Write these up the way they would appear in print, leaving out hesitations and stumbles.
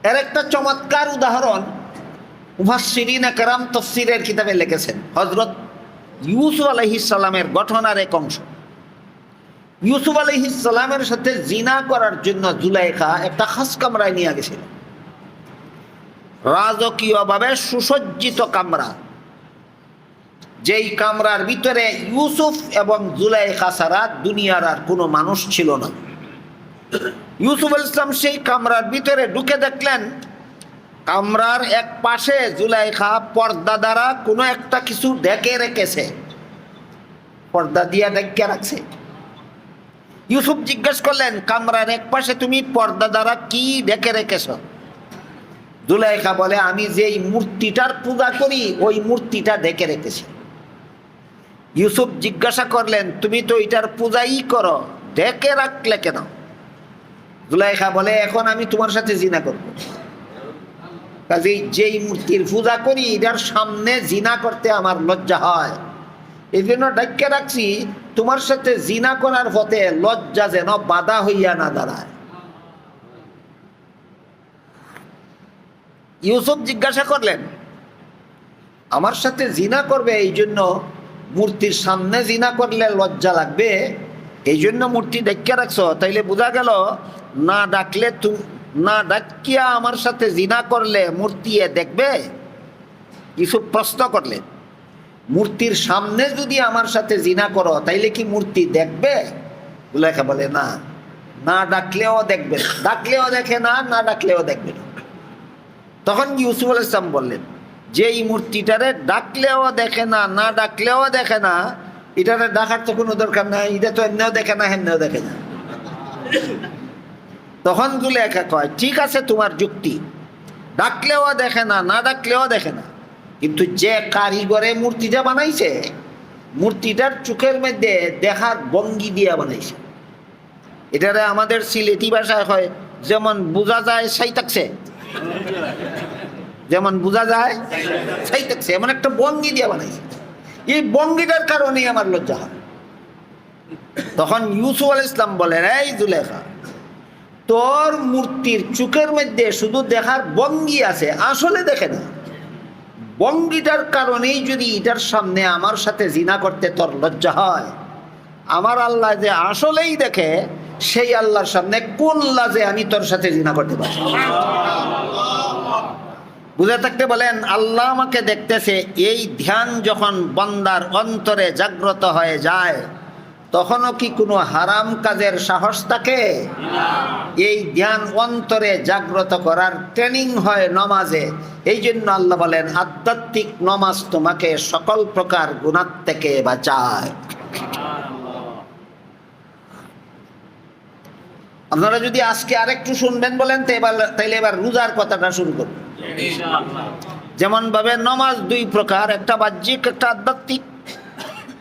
এর একটা চমৎকার উদাহরণ মুফাসসিরিনে কেরাম তাফসীরের কিতাবে লিখেছেন। হযরত ইউসুফ আলাইহিস সালামের ঘটনার এক অংশ। ইউসুফ আলাইহিস সালামের সাথে জিনা করার জন্য জুলাইখা একটা খাস কামরায় নিয়ে গেছিল। রাজকীয়ভাবে সুসজ্জিত কামরা, যেই কামরার ভিতরে ইউসুফ এবং জুলাইখা ছাড়া দুনিয়ার আর কোনো মানুষ ছিল না। ইউসুফ আলাইহিস সালাম সেই কামরার ভিতরে ঢুকে দেখলেন কামরার এক পাশে জুলাইখা পর্দা দ্বারা কোনো একটা কিছু ঢেকে রেখেছে, পর্দা দিয়া ঢেকে রাখছে। ইউসুফ জিজ্ঞেস করলেন, কামরার এক পাশে তুমি পর্দা দ্বারা কি ঢেকে রেখেছ? জুলাইখা বলে, আমি যেই মূর্তিটার পূজা করি ওই মূর্তিটা ঢেকে রেখেছি। ইউসুফ জিজ্ঞাসা করলেন, তুমি তো এটার পূজাই করো, ঢেকে রাখলে কেন? জুলাইখা বলে, এখন আমি তোমার সাথে জিনা করব, কাজেই যেই মূর্তির পূজা করি এটার সামনে জিনা করতে আমার লজ্জা হয়, এই জন্য ঢেকে রাখছি। তোমার সাথে জিনা করার পথে লজ্জা যেন বাধা হইয়া না দাঁড়ায়। ইউসুফ জিজ্ঞাসা করলেন, আমার সাথে জিনা করবে এই জন্য মূর্তির সামনে জিনা করলে লজ্জা লাগবে, এই জন্য মূর্তি ঢেকে রাখছো? তাইলে বোঝা গেল না ডাকলে না ডাকিয়া আমার সাথে জিনা করলে মূর্তি দেখবে? ইউসুফ প্রশ্ন করলেন, মূর্তির সামনে যদি আমার সাথে জিনা করো তাইলে কি মূর্তি দেখবে? জুলাইখা বলে, না, না ডাকলেও দেখবে, ডাকলেও দেখে না, না ডাকলেও দেখবে না। তখন ইউসুফ আলাইহিস সালাম বললেন, যে এই মূর্তিটারে ডাকলেও দেখে না, না ডাকলেও দেখে না, এটারে ডাকার তো কোনো দরকার নাই, এটা তো এমনিও দেখে না, হেমনিও দেখে না। তখন জুলাইখা কয়, ঠিক আছে তোমার যুক্তি, ডাকলেও দেখে না, না ডাকলেও দেখে না, কিন্তু যে কারিগরে মূর্তিটা বানাইছে মূর্তিটার চোখের মধ্যে দেখার ভঙ্গি দিয়া বানাইছে। এটারে আমাদের সিলেটি ভাষায় হয় যেমন বোঝা যায় সেই থাকছে, যেমন বোঝা যায় সেই থাকছে, এমন একটা ভঙ্গি দিয়া বানাইছে। এই ভঙ্গিটার কারণেই আমার লজ্জা হয়। তখন ইউসুফ আলাইহিস সালাম বলেন, এই জুলাইখা, তোর মূর্তির চোখের মধ্যে শুধু দেখার ভঙ্গি আছে, আসলে দেখে না। ভঙ্গিটার কারণেই যদি এটার সামনে আমার সাথে জিনা করতে তোর লজ্জা হয়, আমার আল্লাহ যে আসলেই দেখে সেই আল্লাহর সামনে কোন লাজে আমি তোর সাথে জিনা করতে পারি? বুঝে থাকতে বলেন, আল্লাহ আমাকে দেখতেছে, এই ধ্যান যখন বান্দার অন্তরে জাগ্রত হয়ে যায় তখনও কি কোনো হারাম কাজের সাহস থাকে? এই ধ্যান অন্তরে জাগ্রত করার ট্রেনিং হয় নমাজে। এই জন্য আল্লাহ বলেন, আধ্যাত্মিক নমাজ তোমাকে সকল প্রকার গুনাহ থেকে বাঁচায়। আপনারা যদি আজকে আরেকটু শুনবেন বলেন তাইলে এবার রোজার কথাটা শুরু করুন। যেমন ভাবে নমাজ দুই প্রকার, একটা বাহ্যিক, একটা আধ্যাত্মিক।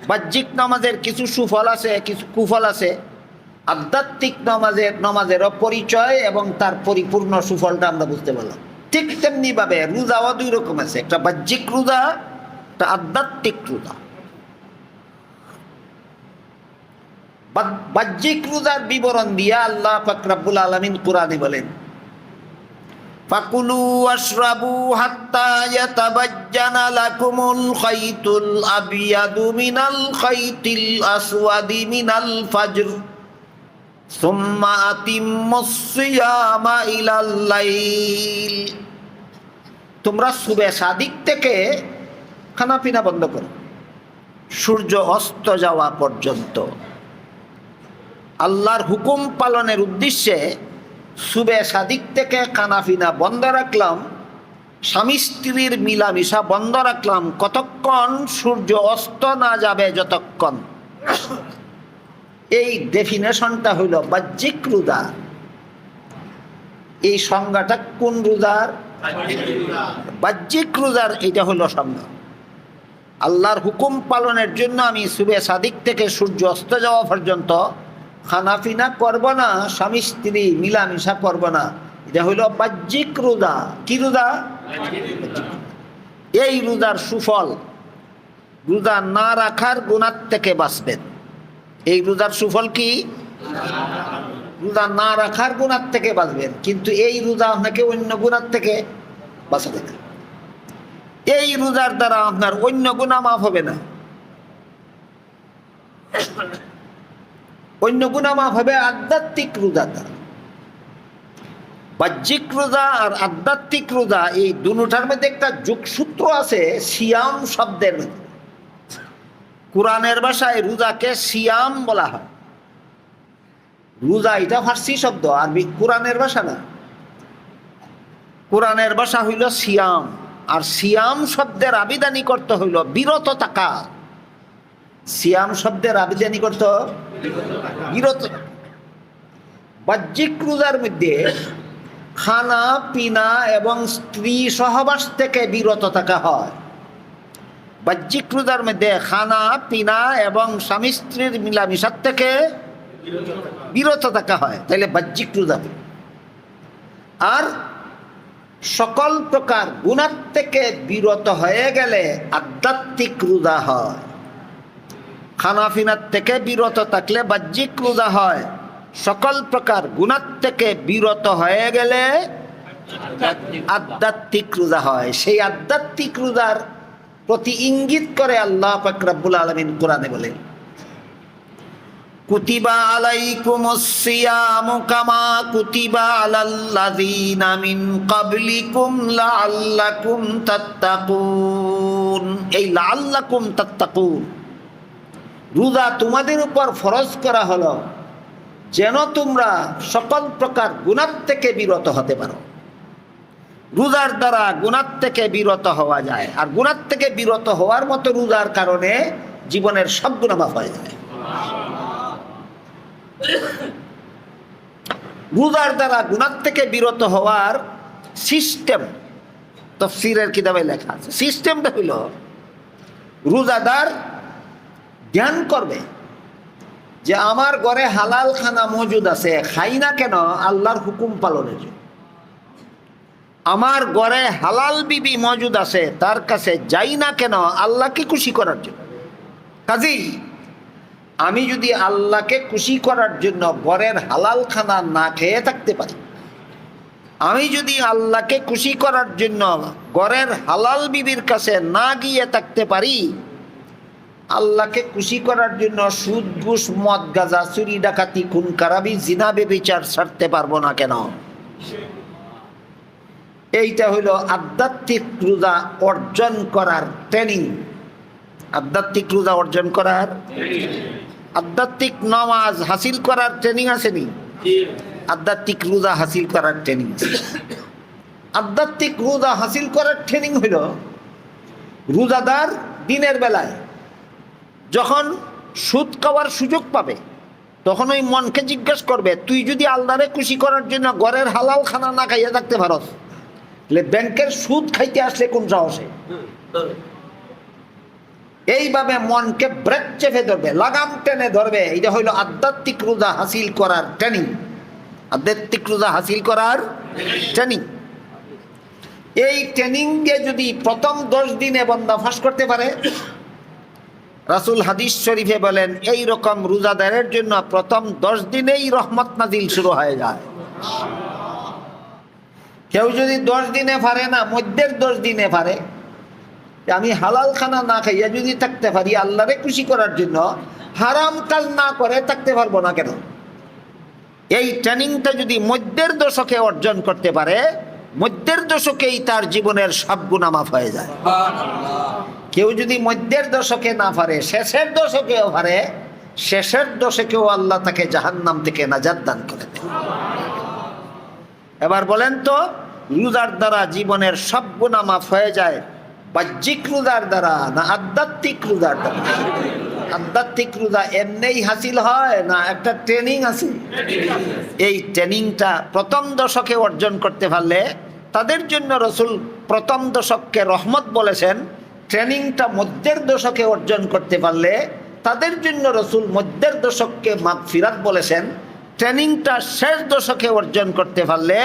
বাহ্যিক নামাজের কিছু সুফল আছে, কিছু কুফল আছে। আধ্যাত্মিক নমাজেরও পরিচয় এবং তার পরিপূর্ণ সুফলটা আমরা বুঝতে পারলাম। ঠিক তেমনি ভাবে রোজাও দুই রকম আছে, একটা বাহ্যিক রোজা, একটা আধ্যাত্মিক রোজা। বাহ্যিক রোজার বিবরণ দিয়া আল্লাহ পাক রব্বুল আলামিন কুরআনে বলেন, ফাকুলু ওয়াশরাবু হাত্তা ইয়াতাবাজ্জানা লাকুমুল খাইতুল আবিয়াদু মিনাল খাইতিল আসওয়াদি মিনাল ফাজর সুম্মা আতিম্মুস সিয়ামা ইলাল লাইল। তোমরা সুবহ সাদিক থেকে খানা পিনা বন্ধ করো সূর্য অস্ত যাওয়া পর্যন্ত। আল্লাহর হুকুম পালনের উদ্দেশ্যে সুবহ সাদিক থেকে খানাপিনা বন্ধ রাখলাম, স্বামী স্ত্রীর মিলামিশা বন্ধ রাখলাম কতক্ষণ? সূর্য অস্ত না যাবে যতক্ষণ। এই ডেফিনেশনটা হইল বাহ্যিক রোজা। এই সংজ্ঞাটা কোন রোজার? বাহ্যিক রোজার এটা হইল সংজ্ঞা। আল্লাহর হুকুম পালনের জন্য আমি সুবহ সাদিক থেকে সূর্য অস্ত যাওয়া পর্যন্ত খানাপিনা করব না, স্বামী স্ত্রী মিলামিশা করব না, এটা হইল বাহ্যিক রোজা। কি রোজা? এই রোজার সুফল, রোজা না রাখার গুনাহ থেকে বাঁচবেন। এই রোজার সুফল কি? রোজা না রাখার গুনাহ থেকে বাঁচবেন, কিন্তু এই রোজা আপনাকে অন্য গুনাহ থেকে বাঁচাবে না। এই রোজার দ্বারা আপনার অন্য গুনাহ মাফ হবে না, অন্য গুনাহ মাফ হবে আধ্যাত্মিক রোজা দ্বারা। বাহ্যিক রোজা আর আধ্যাত্মিক রোজা এই দুটার মধ্যে একটা যোগসূত্র আছে সিয়াম শব্দের মধ্যে। কোরআনের ভাষায় রোজাকে সিয়াম বলা হয়। রোজা এটা ফার্সি শব্দ, আর কোরআনের ভাষা না। কোরআনের ভাষা হইল সিয়াম, আর সিয়াম শব্দের আবিধানিক অর্থ হইল বিরত থাকা। সিয়াম শব্দের আবিধানিক অর্থ বিরত। বাহ্যিক রোজার মধ্যে খানা পিনা এবং স্ত্রী সহবাস থেকে বিরত থাকা হয়। বাহ্যিক রোজার মধ্যে খানা পিনা এবং স্বামী স্ত্রীর মিলামিশার থেকে বিরত থাকা হয়, তাইলে বাহ্যিক রোজা। আর সকল প্রকার গুনাহ থেকে বিরত হয়ে গেলে আধ্যাত্মিক রোজা হয়। খানা পিনার থেকে বিরত থাকলে বাহ্যিক রোজা হয়, সকল প্রকার গুনাহ থেকে বিরত হয়ে গেলে আধ্যাত্মিক রোজা হয়। সেই আধ্যাত্মিক রোজার প্রতি ইঙ্গিত করে আল্লাহ পাক রব্বুল আলামিন কোরআনে বলেন, কুতিবা আলাইকুমুস সিয়ামু কামা কুতিবা আলাল্লাযীনা মিন ক্বাবলিকুম লাআল্লাকুম তাত্তাকুন। এই লাআল্লাকুম তাত্তাকুন, রোজা তোমাদের উপর ফরজ করা হলো যেন তোমরা সকল প্রকার গুনাহ থেকে বিরত হতে পারো। রোজার দ্বারা গুনাহ থেকে বিরত হওয়া যায়, আর গুনাহ থেকে বিরত হওয়ার মতো রোজার কারণে জীবনের সব গুনাহ মাফ হয়ে যায়। রোজার দ্বারা গুনাহ থেকে বিরত হওয়ার সিস্টেম তাফসীরের কিতাবে লেখা আছে। সিস্টেমটা হইল রোজাদার ধ্যান করবে যে আমার ঘরে হালাল খানা মজুদ আছে, খাই না কেন? আল্লাহর হুকুম পালনের জন্য। আমার ঘরে হালাল বিবি মজুদ আছে, তার কাছে যাই না কেন? আল্লাহকে খুশি করার জন্য। কাজেই আমি যদি আল্লাহকে খুশি করার জন্য ঘরের হালাল খানা না খেয়ে থাকতে পারি, আমি যদি আল্লাহকে খুশি করার জন্য ঘরের হালাল বিবির কাছে না গিয়ে থাকতে পারি, আল্লাহকে খুশি করার জন্য সুদ ঘুষ মদ গাঁজা চুরি ডাকাতি খুন খারাপি জিনা ব্যভিচার ছাড়তে পারবো না কেন? এইটা হইল আধ্যাত্মিক রোজা অর্জন করার ট্রেনিং। আধ্যাত্মিক রোজা অর্জন করার, আধ্যাত্মিক নামাজ হাসিল করার ট্রেনিং আসেনি, আধ্যাত্মিক রোজা হাসিল করার ট্রেনিং আছে। আধ্যাত্মিক রোজা হাসিল করার ট্রেনিং হইল রোজাদার দিনের বেলায় যখন সুদ খাওয়ার সুযোগ পাবে, তখন ওই মনকে জিজ্ঞেস করবে, তুই যদি আল্লাহরে খুশি করার জন্য ঘরের হালাল খানা না খাইয়া থাকতে পারস, তাহলে ব্যাংকের সুদ খাইতে আসলে কোন সাহসে? এইভাবে মনকে ব্রেক চেপে ধরবে, লাগাম টেনে ধরবে। এটা হইল আধ্যাত্মিক রোজা হাসিল করার ট্রেনিং। আধ্যাত্মিক রোজা হাসিল করার ট্রেনিং। এই ট্রেনিংকে যদি প্রথম 10 দিনে বান্দা ফাঁস করতে পারে, রাসূল হাদিস শরীফে বলেন এই রকম রোজাদারের জন্য প্রথম 10 দিনেই রহমত নাজিল শুরু হয়ে যায়। কেউ যদি 10 দিনে পারে না, মধ্যের 10 দিনে পারে, আমি হালাল খানা না খাইয়া যদি থাকতে পারি আল্লাহরে খুশি করার জন্য, হারাম কাজ না করে থাকতে পারবো না কেন? এই ট্রেনিংটা যদি মধ্যের দশকে অর্জন করতে পারে, মধ্যের দশকেই তার জীবনের সব গুনাহ মাফ হয়ে যায়। কেউ যদি মধ্যের দশকে না পারে, শেষের দশকেও পারে, শেষের দশকেও আল্লাহ তাকে জাহান্নাম থেকে নাজাত দান করে দেন। এবার বলেন তো, রোজার দ্বারা জীবনের সব গুনাহ মাফ হয়ে যায় বাহ্যিক রোজার দ্বারা না আধ্যাত্মিক রোজার দ্বারা? আধ্যাত্মিক রোজা এমনিই হাসিল হয় না একটা ট্রেনিং আছে? এই ট্রেনিংটা প্রথম দশকে অর্জন করতে পারলে তাদের জন্য রাসূল প্রথম দশককে রহমত বলেছেন। ট্রেনিংটা মধ্যের দশকে অর্জন করতে পারলে তাদের জন্য রাসূল মধ্যের দশককে মাগফিরাত বলেছেন। ট্রেনিংটা শেষ দশকে অর্জন করতে পারলে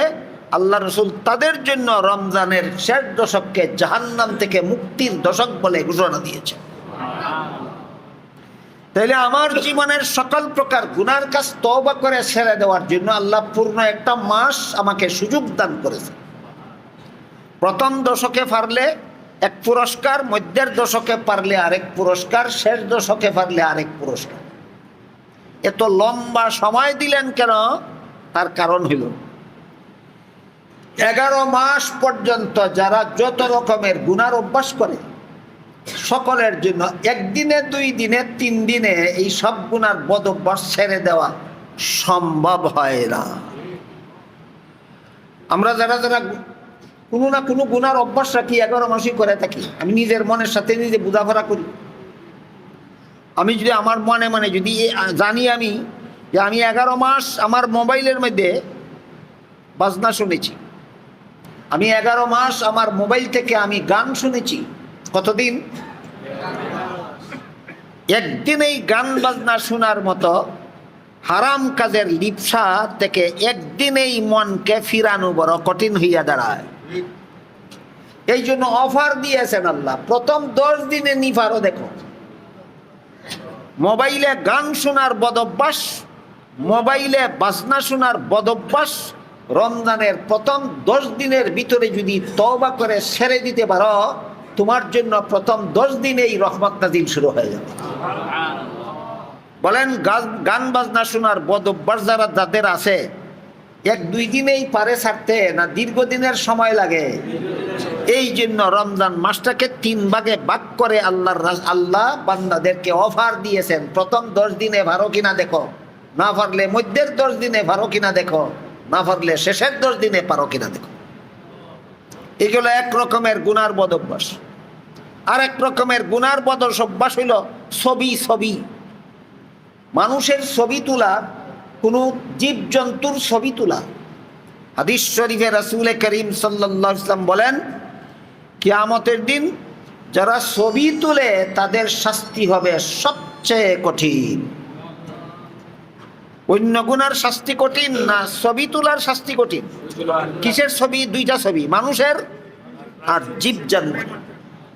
আল্লাহ রাসূল তাদের জন্য রমজানের শেষ দশককে জাহান্নাম থেকে মুক্তির দশক বলে ঘোষণা দিয়েছেন। তাইলে আমার জীবনের সকল প্রকার গুনার কাজ তওবা করে ছেড়ে দেওয়ার জন্য আল্লাহ পূর্ণ একটা মাস আমাকে সুযোগ দান করেছে। প্রথম দশকে পারলে এক পুরস্কার, মধ্যের দশকে পারলে আরেক পুরস্কার, শেষ দশকে পারলে আরেক পুরস্কার। এত লম্বা সময় দিলেন কেন? তার কারণ হইল 11 মাস পর্যন্ত যারা যত রকমের গুনার অভ্যাস করে সকলের জন্য একদিনে, 2 দিনে, 3 দিনে এই সব গুনার বদ অভ্যাস ছেড়ে দেওয়া সম্ভব হয় না। আমরা যারা যারা কোনো না কোনো গুনার অভ্যাস রাখি 11 মাসই করে থাকি, আমি নিজের মনের সাথে নিজে বোঝাপড়া করি। আমি যদি আমার মনে মনে যদি জানি আমি যে আমি 11 মাস আমার মোবাইলের মধ্যে বাজনা শুনেছি, আমি 11 মাস আমার মোবাইল থেকে আমি গান শুনেছি, কতদিন? একদিন এই গান বাজনা শোনার মতো হারাম কাজের লিপ্সা থেকে একদিনেই মনকে ফিরানো বড় কঠিন হইয়া দাঁড়ায়। এই জন্য অফার দিয়েছেন আল্লাহ, প্রথম 10 দিনে নিফারও দেখো। মোবাইলে গান শোনার বদভ্যাস, মোবাইলে বাজনা শোনার বদভ্যাস রমজানের প্রথম 10 দিনের ভিতরে যদি তওবা করে ছেড়ে দিতে পারো, তোমার জন্য প্রথম 10 দিনেই রহমত নাজিল শুরু হয়ে যাবে। বলেন গান বাজনা শোনার বদভ্যাস যাদের আছে, 1-2 দিনেই পারে ছাড়তে না দীর্ঘদিনের সময় লাগে? এই জন্য রমজান মাসটাকে 3 ভাগে ভাগ করে আল্লাহ বান্দাদেরকে অফার দিয়েছেন। প্রথম 10 দিনে পারো কিনা দেখো, না পারলে মধ্যের 10 দিনে পারো কিনা দেখো, না পারলে শেষের 10 দিনে পারো কিনা দেখো। এগুলো এক রকমের গুনার বদ অভ্যাস। আর এক রকমের গুনার বদ অভ্যাস হইল ছবি। মানুষের ছবি তোলা, কোনো জীবজন্তুর ছবি তোলা। হাদিস শরীফে রাসূল করিম সাল্লাল্লাহু আলাইহি ওয়াসাল্লাম বলেন, কিয়ামতের দিন যারা ছবি তুলে তাদের শাস্তি হবে সবচেয়ে কঠিন। অন্য গুনার শাস্তি কঠিন না ছবি তোলার শাস্তি কঠিন? কিসের ছবি? 2টা ছবি, মানুষের আর জীব জানোয়ার।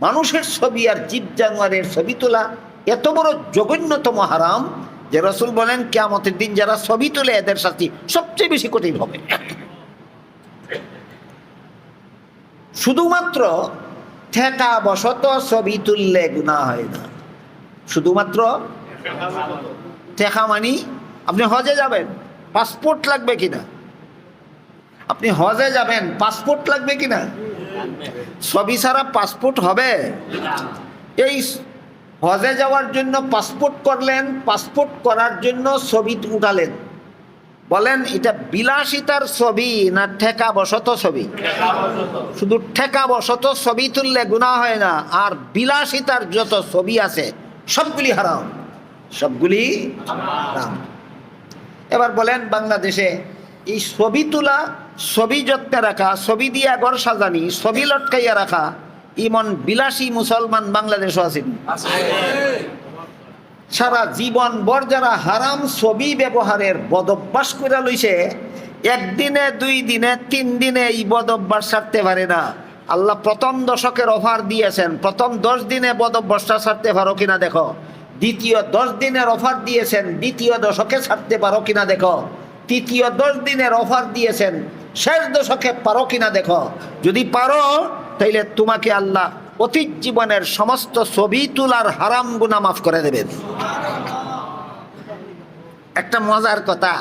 মানুষের ছবি আর জীব জানোয়ারের ছবি তোলা এত বড় জঘন্যতম হারাম যে রাসূল বলেন কিয়ামতের দিন যারা ছবি তুলে এদের শাস্তি সবচেয়ে বেশি কঠিন হবে। শুধুমাত্র ঠেকা বশত ছবি তুললে গুনাহ হয় না। শুধুমাত্র ঠেকা মানি, আপনি হজে যাবেন, পাসপোর্ট লাগবে কিনা? আপনি হজে যাবেন, পাসপোর্ট লাগবে কিনা? ছবি ছাড়া পাসপোর্ট হবে? এই হজে যাওয়ার জন্য পাসপোর্ট করলেন, পাসপোর্ট করার জন্য ছবি উঠালেন, বলেন এটা বিলাসিতার ছবি না ঠেকা বশত ছবি? শুধু ঠেকা বশত ছবি তুললে গুনাহ হয় না, আর বিলাসিতার যত ছবি আছে সবগুলি হারাম, সবগুলি হারাম। এবার বলেন বাংলাদেশে এই ছবি তোলা, ছবি যত্নে রাখা, ছবি দিয়া ঘর সাজানি, ছবি লটকাইয়া রাখা, ইমন বিলাসী মুসলমান বাংলাদেশও আছে? সারা জীবন ভর যারা হারাম ছবি ব্যবহারের বদভ্যাস করে লইছে, একদিনে, 2 দিনে, 3 দিনে এই বদভ্যাস ছাড়তে পারে না। আল্লাহ প্রথম দশকের অফার দিয়েছেন, প্রথম 10 দিনে বদভ্যাসটা ছাড়তে পারো কিনা দেখো। দ্বিতীয় 10 দিনের অফার দিয়েছেন, দ্বিতীয় দশকে ছাড়তে পারো কিনা দেখো। তৃতীয় 10 দিনের অফার দিয়েছেন, শেষ দশকে পারো কিনা দেখো। যদি পারো তাইলে তোমাকে আল্লাহ অতীত জীবনের সমস্ত ছবি তোলার হারাম গুনাহ মাফ করে দেবেন। একটা মজার কথা,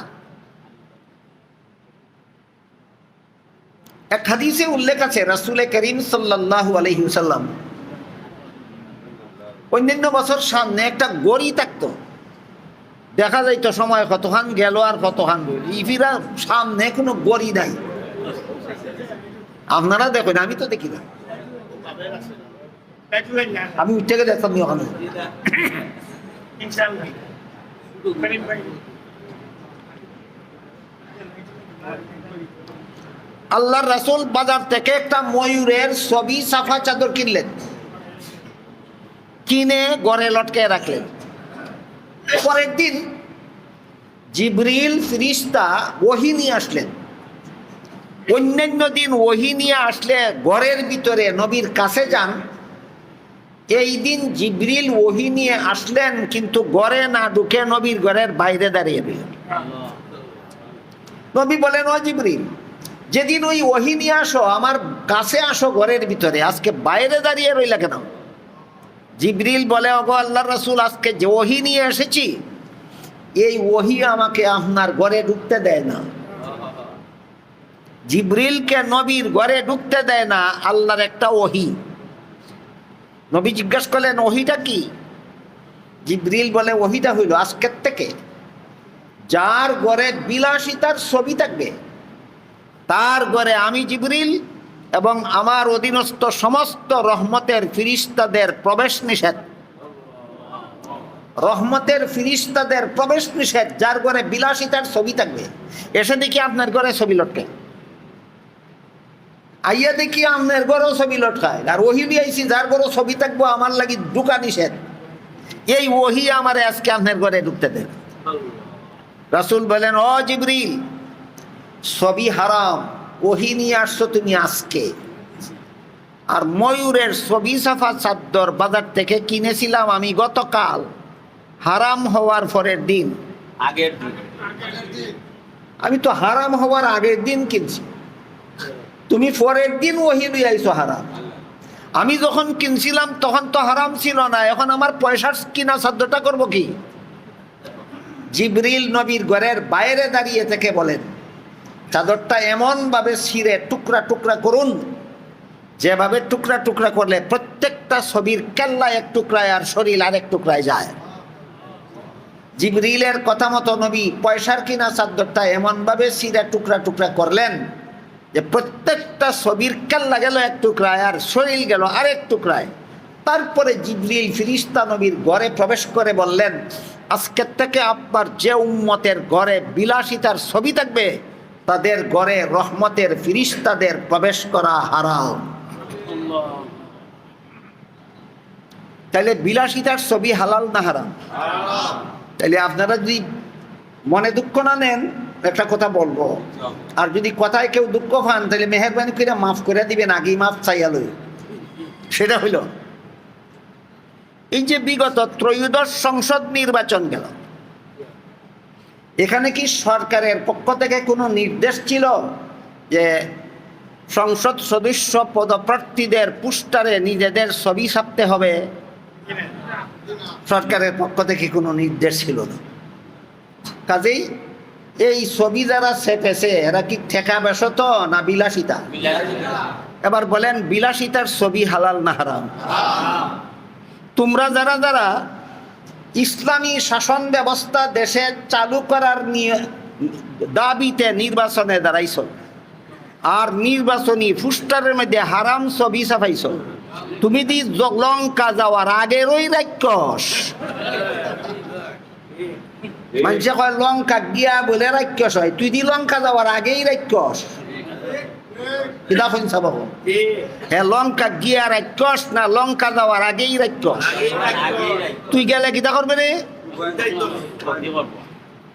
এক হাদিসে উল্লেখ আছে রাসূল করিম সাল্লাল্লাহু আলাইহি ওয়াসাল্লাম অন্যান্য বছর সামনে একটা গড়ি থাকতো, দেখা যাইতো সময় কতখান গেল আর কতখান ইফিরা, সামনে কোনো গড়ি নাই। আপনারা দেখেন, আমি তো দেখি না, আমি উঠে গেলে দেখতাম ওখানে। আল্লাহর রাসূল বাজার থেকে একটা ময়ূরের ছবি সাফা চাদর কিনলেন, কিনে ঘরে লটকে রাখলেন। পরের দিন জিবরিল ফেরেশতা ওহী নিয়ে আসলেন। অন্যান্য দিন ওহী নিয়ে আসলে ঘরের ভিতরে নবীর কাছে যান, এই দিন জিবরিল ওহী নিয়ে আসলেন, কিন্তু ঘরে না ঢুকে নবীর ঘরের বাইরে দাঁড়িয়ে রইলেন। নবী বলেন, ও জিবরিল, যেদিন ওই ওহী নিয়ে আসো আমার কাছে আসো ঘরের ভিতরে, আজকে বাইরে দাঁড়িয়ে রইলা কেন? জিবরিল বলে, ওগো আল্লাহর রাসূল, আজকে যে ওহী নিয়ে এসেছি এই ওহী আমাকে আপনার ঘরে ঢুকতে দেয় না। জিবরিলকে নবীর ঘরে ঢুকতে দেয় না আল্লাহর একটা ওহী। নবী জিজ্ঞাসা করলেন, ওহীটা কি? জিবরিল বলে, ওহীটা হইল আজকের থেকে যার ঘরে বিলাসিতার ছবি থাকবে তার ঘরে আমি জিবরিল এবং আমার অধীনস্থ সমস্ত রহমতের ফিরিস্তাদের প্রবেশ নিষেধ। রহমতের ফিরিস্তাদের প্রবেশ নিষেধ। যার ঘরে বিলাসিতার ছবি থাকবে, এসে দেখি আপনার ঘরে ছবি লটকে, আইয়া দেখি আপনার ঘরেও ছবি লটকায়, আর ওহী দিয়েছি যার ঘরে ছবি থাকবো আমার লাগি ঢুকা নিষেধ। এই ওহী আমারে আজকে আপনার ঘরে ঢুকতে দেন। রাসূল বলেন, ও জিবরিল, ছবি হারাম, ওহী নিয়ে আসছো তুমি আজকে। আর ময়ূরের ছবি ছাপা চাদর বাজার থেকে কিনেছিলাম আমি গতকাল, হারাম হওয়ার পরের দিন, আগের দিন। আমি তো হারাম হওয়ার আগের দিন কিনছি, তুমি পরের দিন ওহী নিয়ে আইছো হারাম। আমি যখন কিনছিলাম তখন তো হারাম ছিল না, এখন আমার পয়সার কিনা চাদরটা করবো কি? জিবরিল নবীর ঘরের বাইরে দাঁড়িয়ে থেকে বলেন, চাদরটা এমন ভাবে ছিঁড়ে টুকরা টুকরা করুন, যেভাবে টুকরা টুকরা করলে প্রত্যেকটা ছবির কেল্লা এক টুকরায় আর শরীর আরেক টুকরায় যায়। জিবরিলের কথা মতো নবী পয়সার কিনা চাদরটা এমন ভাবে ছিঁড়ে টুকরা টুকরা করলেন যে প্রত্যেকটা ছবির কেল্লা গেল এক টুকরায় আর শরীর গেল আরেক টুকরায়। তারপরে জিবরিল ফিরিস্তা নবীর ঘরে প্রবেশ করে বললেন, আজকের থেকে আপনার যে উম্মতের ঘরে বিলাসিতার ছবি থাকবে তাদের ঘরে রহমতের ফিরিস্তাদের প্রবেশ করা হারাম। তাহলে বিলাসিতার ছবি হালাল না হারাম? তাহলে আপনারা যদি মনে দুঃখ না নেন, একটা কথা বলবো, আর যদি কথায় কেউ দুঃখ পান তাহলে মেহেরবানি করে মাফ করে দিবেন, আগেই মাফ চাইয়া লই। সেটা হইল, এই যে বিগত ত্রয়োদশ সংসদ নির্বাচন গেল, এখানে কি সরকারের পক্ষ থেকে কোনো নির্দেশ ছিল যে সংসদ সদস্য পদপ্রার্থীদের পোস্টারে নিজেদের ছবি ছাপতে হবে? সরকারের পক্ষ থেকে কোনো নির্দেশ ছিল না। কাজেই এই ছবি যারা ছেপেছে এরা কি ঠেকা বেসত না বিলাসিতা? এবার বলেন, বিলাসিতার ছবি হালাল না হারাম? তোমরা যারা যারা ইসলামী শাসন ব্যবস্থা দেশে চালু করার দাবিতে নির্বাচনে দাঁড়াইছ আর নির্বাচনী পোস্টারের মধ্যে হারাম ছবি ছাপাইছ, তুমি দি লঙ্কা যাওয়ার আগের ওই রাক্ষস। মানুষে কয় লঙ্কা গিয়া বলে রাক্ষস হয়, তুই দি লঙ্কা যাওয়ার আগেই রাক্ষস। লঙ্কা গিয়া রাক্ষস না লঙ্কা যাওয়ার আগেই রাক্ষস? তুই গেলে কিতা করবে রে?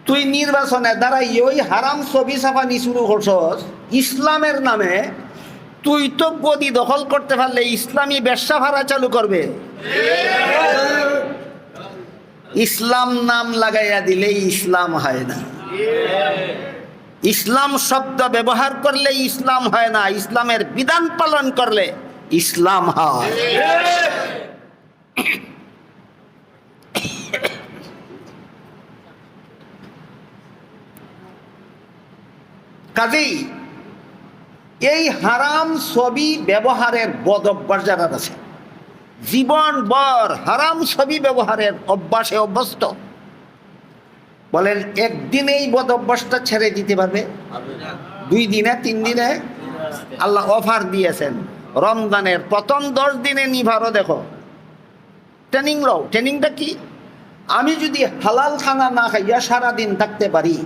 তুই নির্বাচনে দাঁড়াই ওই হারাম ছবি ছাপানি শুরু করছস ইসলামের নামে। তুই তো গদি দখল করতে পারলে ইসলামী ব্যবসা ভাড়া চালু করবে। ইসলাম নাম লাগাইয়া দিলে ইসলাম হয় না। ইসলাম শব্দ ব্যবহার করলে ইসলাম হয় না, ইসলামের বিধান পালন করলে ইসলাম হয়। কাজেই এই হারাম ছবি ব্যবহারের বদ অভ্যাস যারা আছে, জীবন ভর হারাম ছবি ব্যবহারের অভ্যাসে অভ্যস্ত, বলেন একদিন এই বদ অভ্যাসটা ছেড়ে দিতে পারবে? 2 দিনে 3 দিনে? আল্লাহ অফার দিয়েছেন, রমজানের প্রথম 10 দিনে নিভারও দেখো, ট্রেনিং লও। ট্রেনিংটা কি? আমি যদি হালাল খানা না খাইয়া সারাদিন থাকতে পারি,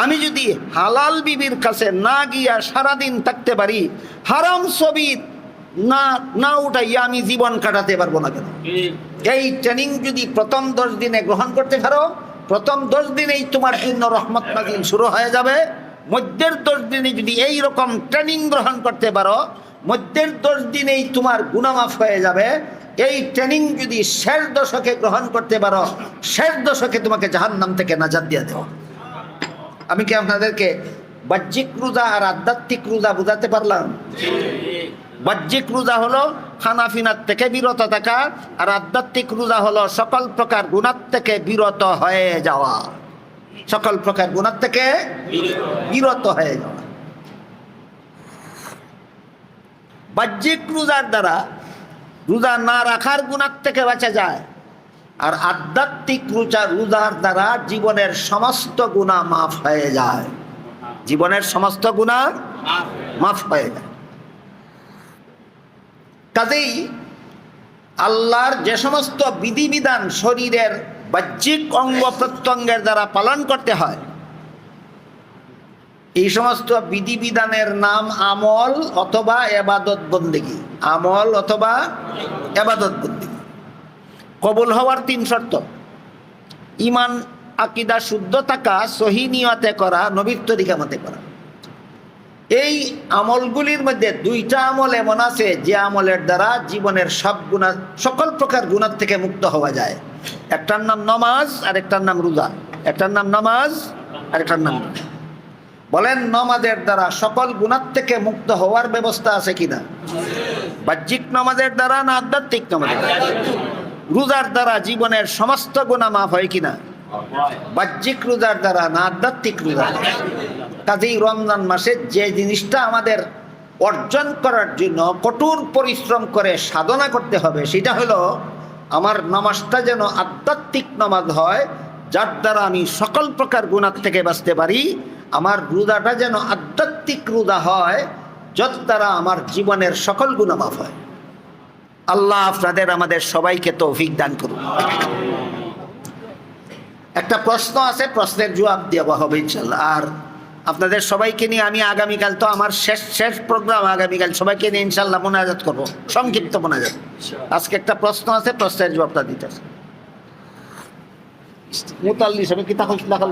আমি যদি হালাল বিবির কাছে না গিয়া সারাদিন থাকতে পারি, হারাম ছবি না উঠাইয়া আমি জীবন কাটাতে পারবো না কেন? এই ট্রেনিং যদি প্রথম 10 দিনে গ্রহণ করতে পারো, প্রথম 10 দিনেই তোমার জন্য রহমত নাজিল শুরু হয়ে যাবে। মধ্যের 10 দিনে যদি এই রকম ট্রেনিং গ্রহণ করতে পারো, মধ্যের 10 দিনেই তোমার গুনাহ মাফ হয়ে যাবে। এই ট্রেনিং যদি শেষ দশকে গ্রহণ করতে পারো, শেষ দশকে তোমাকে জাহান্নাম থেকে নাজাত দিয়ে দেওয়া। আমি কি আপনাদেরকে বাহ্যিক রোজা আর আধ্যাত্মিক রোজা বুঝাতে পারলাম? বাহ্যিক রোজা হলো খানাফিনার থেকে বিরত থাকা, আর আধ্যাত্মিক রোজা হলো সকল প্রকার গুনাহ থেকে বিরত হয়ে যাওয়া। সকল প্রকার গুনাহ থেকে বিরত হয়ে যাওয়া। বাহ্যিক রোজার দ্বারা রোজা না রাখার গুনাহ থেকে বাঁচা যায়, আর আধ্যাত্মিক রোজার দ্বারা জীবনের সমস্ত গুনাহ মাফ হয়ে যায়। জীবনের সমস্ত গুনাহ মাফ হয়ে যায়। কাজেই আল্লাহর যে সমস্ত বিধিবিধান শরীরের বাহ্যিক অঙ্গ প্রত্যঙ্গের দ্বারা পালন করতে হয়, এই সমস্ত বিধিবিধানের নাম আমল অথবা ইবাদত বন্দেগী। আমল অথবা ইবাদত বন্দেগী। কবুল হওয়ার 3 শর্ত: ঈমান আকীদা শুদ্ধ থাকা, সহি নিয়তে করা, নবীর তরিকা মতে করা। এই আমলগুলির মধ্যে 2টা আমল এমন আছে যে আমলের দ্বারা জীবনের সব গুনাহ, সকল প্রকার গুনাহ থেকে মুক্ত হওয়া যায়। একটার নাম নামাজ আর একটার নাম রোজা। একটার নাম নামাজ আর একটার নাম রোজা। বলেন, নামাজের দ্বারা সকল গুনাহ থেকে মুক্ত হওয়ার ব্যবস্থা আছে কিনা? বাহ্যিক নামাজের দ্বারা না আধ্যাত্মিক নামাজের দ্বারা? রোজার দ্বারা জীবনের সমস্ত গুনাহ মাফ হয় কিনা? বাহ্যিক রোজার দ্বারা না আধ্যাত্মিক রোজার? কাজেই রমজান মাসে যে জিনিসটা আমাদের অর্জন করার জন্য কঠোর পরিশ্রম করে সাধনা করতে হবে, সেটা হলো আমার নামাজটা যেন আধ্যাত্মিক নামাজ হয়, যার দ্বারা আমি সকল প্রকার গুনাহ থেকে বাঁচতে পারি। আমার রোজাটা যেন আধ্যাত্মিক রোজা হয়, যার দ্বারা আমার জীবনের সকল গুনাহ মাফ হয়। আল্লাহ আপনাদের আমাদের সবাইকে তৌফিক দান করুন। একটা প্রশ্ন আছে, প্রশ্নের জবাব দেওয়া হবে ইনশাআল্লাহ। আর আপনাদের সবাইকে নিয়ে আমি আগামীকাল, তো আমার শেষ প্রোগ্রাম আগামীকাল, সবাইকে নিয়ে ইনশাআল্লাহ মোনাজাত করবো, সংক্ষিপ্ত মোনাজাত। আজকে একটা প্রশ্ন আছে, প্রশ্নের জবাবটা দিতে আছে। মুতাল্লি সবাই কি তাকল